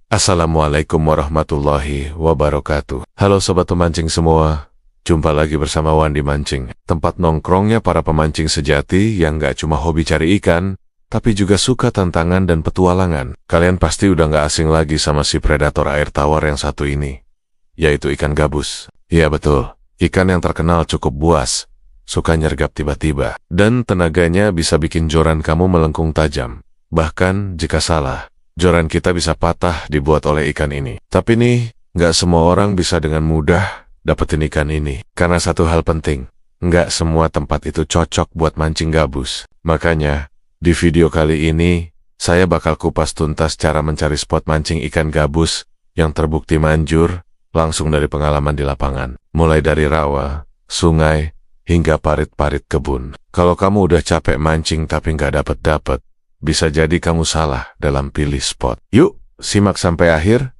Assalamualaikum warahmatullahi wabarakatuh. Halo sobat pemancing semua, jumpa lagi bersama Wandi Mancing, tempat nongkrongnya para pemancing sejati yang gak cuma hobi cari ikan, tapi juga suka tantangan dan petualangan. Kalian pasti udah gak asing lagi sama si predator air tawar yang satu ini, yaitu ikan gabus. Iya betul, ikan yang terkenal cukup buas, suka nyergap tiba-tiba, dan tenaganya bisa bikin joran kamu melengkung tajam. Bahkan jika salah, joran kita bisa patah dibuat oleh ikan ini. Tapi nih, nggak semua orang bisa dengan mudah dapetin ikan ini. Karena satu hal penting, nggak semua tempat itu cocok buat mancing gabus. Makanya, di video kali ini, saya bakal kupas tuntas cara mencari spot mancing ikan gabus yang terbukti manjur langsung dari pengalaman di lapangan. Mulai dari rawa, sungai, hingga parit-parit kebun. Kalau kamu udah capek mancing tapi nggak dapet-dapet, bisa jadi kamu salah dalam pilih spot. Yuk, simak sampai akhir,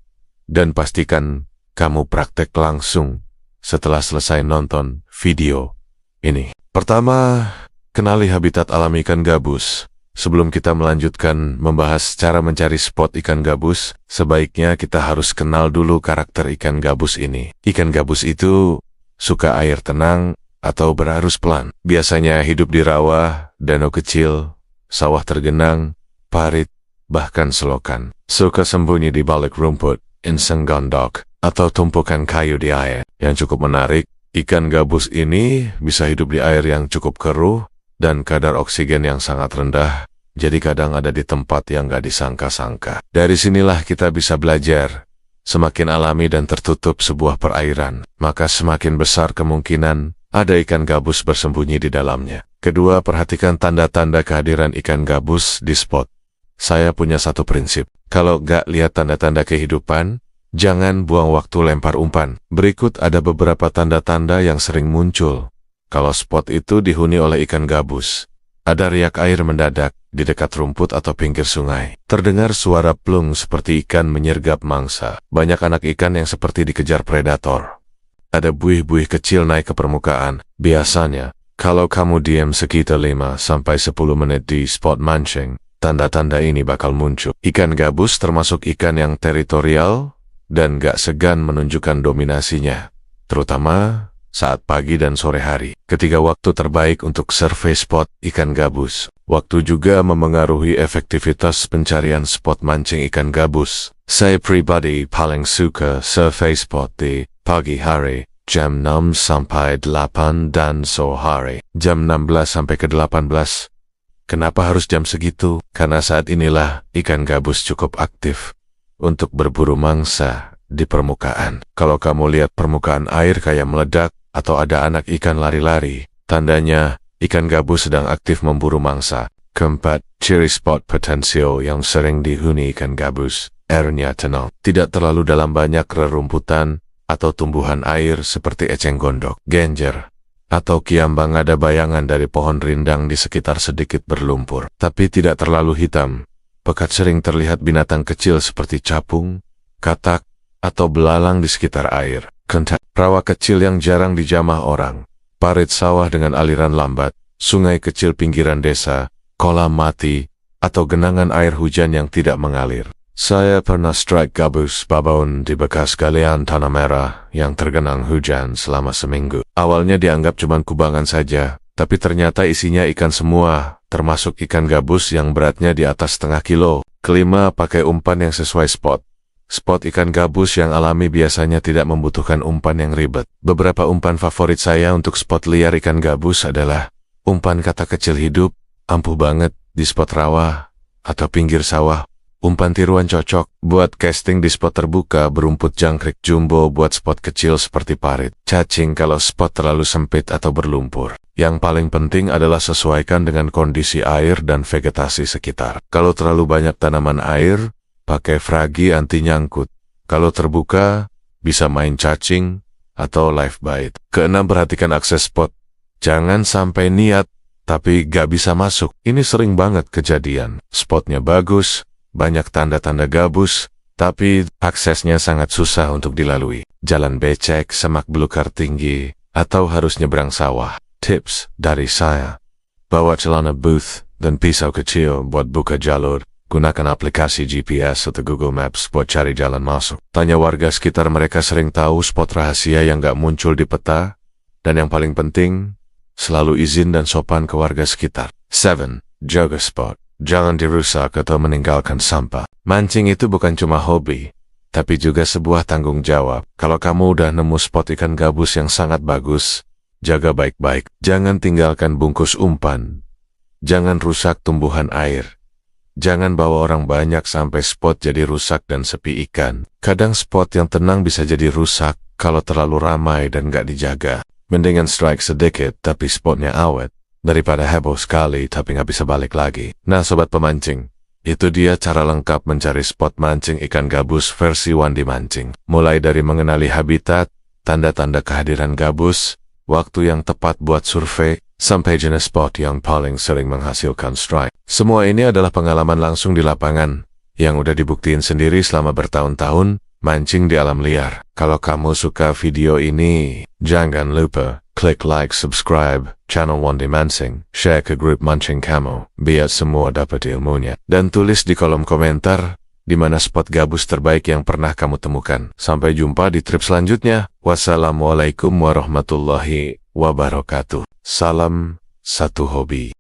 dan pastikan kamu praktek langsung setelah selesai nonton video ini. Pertama, kenali habitat alam ikan gabus. Sebelum kita melanjutkan membahas cara mencari spot ikan gabus, sebaiknya kita harus kenal dulu karakter ikan gabus ini. Ikan gabus itu suka air tenang atau berarus pelan. Biasanya hidup di rawa, danau kecil, sawah tergenang, parit, bahkan selokan. Suka sembunyi di balik rumput, inseng gondok, atau tumpukan kayu di air. Yang cukup menarik, ikan gabus ini bisa hidup di air yang cukup keruh dan kadar oksigen yang sangat rendah, jadi kadang ada di tempat yang gak disangka-sangka. Dari sinilah kita bisa belajar, semakin alami dan tertutup sebuah perairan, maka semakin besar kemungkinan ada ikan gabus bersembunyi di dalamnya. Kedua, perhatikan tanda-tanda kehadiran ikan gabus di spot. Saya punya satu prinsip. Kalau gak lihat tanda-tanda kehidupan, jangan buang waktu lempar umpan. Berikut ada beberapa tanda-tanda yang sering muncul kalau spot itu dihuni oleh ikan gabus. Ada riak air mendadak di dekat rumput atau pinggir sungai. Terdengar suara plung seperti ikan menyergap mangsa. Banyak anak ikan yang seperti dikejar predator. Ada buih-buih kecil naik ke permukaan. Biasanya, kalau kamu diam sekitar 5-10 menit di spot mancing, tanda-tanda ini bakal muncul. Ikan gabus termasuk ikan yang teritorial dan gak segan menunjukkan dominasinya, terutama saat pagi dan sore hari. Ketiga waktu terbaik untuk survei spot ikan gabus. Waktu juga memengaruhi efektivitas pencarian spot mancing ikan gabus. Saya pribadi paling suka survei spot di pagi hari, jam 6 sampai 8 dan sore hari, jam 16 sampai ke 18. Kenapa harus jam segitu? Karena saat inilah ikan gabus cukup aktif untuk berburu mangsa di permukaan. Kalau kamu lihat permukaan air kayak meledak atau ada anak ikan lari-lari, tandanya ikan gabus sedang aktif memburu mangsa. Keempat, ciri spot potensial yang sering dihuni ikan gabus. Airnya tenang, tidak terlalu dalam banyak rerumputan atau tumbuhan air seperti eceng gondok, genjer, atau kiambang. Ada bayangan dari pohon rindang di sekitar sedikit berlumpur, tapi tidak terlalu hitam. Pekat sering terlihat binatang kecil seperti capung, katak, atau belalang di sekitar air. Kentak, rawa kecil yang jarang dijamah orang, parit sawah dengan aliran lambat, sungai kecil pinggiran desa, kolam mati, atau genangan air hujan yang tidak mengalir. Saya pernah strike gabus babaun di bekas galian tanah merah yang tergenang hujan selama seminggu. Awalnya dianggap cuma kubangan saja, tapi ternyata isinya ikan semua, termasuk ikan gabus yang beratnya di atas setengah kilo. Kelima, pakai umpan yang sesuai spot. Spot ikan gabus yang alami biasanya tidak membutuhkan umpan yang ribet. Beberapa umpan favorit saya untuk spot liar ikan gabus adalah umpan katak kecil hidup, ampuh banget di spot rawa atau pinggir sawah. Umpan tiruan cocok buat casting di spot terbuka, berumput jangkrik jumbo buat spot kecil seperti parit. Cacing kalau spot terlalu sempit atau berlumpur. Yang paling penting adalah sesuaikan dengan kondisi air dan vegetasi sekitar. Kalau terlalu banyak tanaman air, pakai fragi anti nyangkut. Kalau terbuka, bisa main cacing atau live bait. Keenam, perhatikan akses spot. Jangan sampai niat tapi gak bisa masuk. Ini sering banget kejadian. Spotnya bagus, banyak tanda-tanda gabus, tapi aksesnya sangat susah untuk dilalui. Jalan becek, semak belukar tinggi, atau harus nyebrang sawah. Tips dari saya: bawa celana booth dan pisau kecil buat buka jalur. Gunakan aplikasi GPS atau Google Maps buat cari jalan masuk. Tanya warga sekitar, mereka sering tahu spot rahasia yang gak muncul di peta. Dan yang paling penting, selalu izin dan sopan ke warga sekitar. 7. Jaga spot. Jangan dirusak atau meninggalkan sampah. Mancing itu bukan cuma hobi, tapi juga sebuah tanggung jawab. Kalau kamu udah nemu spot ikan gabus yang sangat bagus, jaga baik-baik. Jangan tinggalkan bungkus umpan. Jangan rusak tumbuhan air. Jangan bawa orang banyak sampai spot jadi rusak dan sepi ikan. Kadang spot yang tenang bisa jadi rusak kalau terlalu ramai dan gak dijaga. Mendingan strike sedikit tapi spotnya awet, daripada heboh sekali tapi gak bisa balik lagi. Nah sobat pemancing, itu dia cara lengkap mencari spot mancing ikan gabus versi Wandi Mancing. Mulai dari mengenali habitat, tanda-tanda kehadiran gabus, waktu yang tepat buat survei, sampai jenis spot yang paling sering menghasilkan strike. Semua ini adalah pengalaman langsung di lapangan, yang udah dibuktiin sendiri selama bertahun-tahun, mancing di alam liar. Kalau kamu suka video ini, jangan lupa klik like, subscribe channel Wandi Mancing, share ke grup mancing kamu, biar semua dapat ilmunya. Dan tulis di kolom komentar, di mana spot gabus terbaik yang pernah kamu temukan. Sampai jumpa di trip selanjutnya. Wassalamualaikum warahmatullahi wabarakatuh. Salam satu hobi.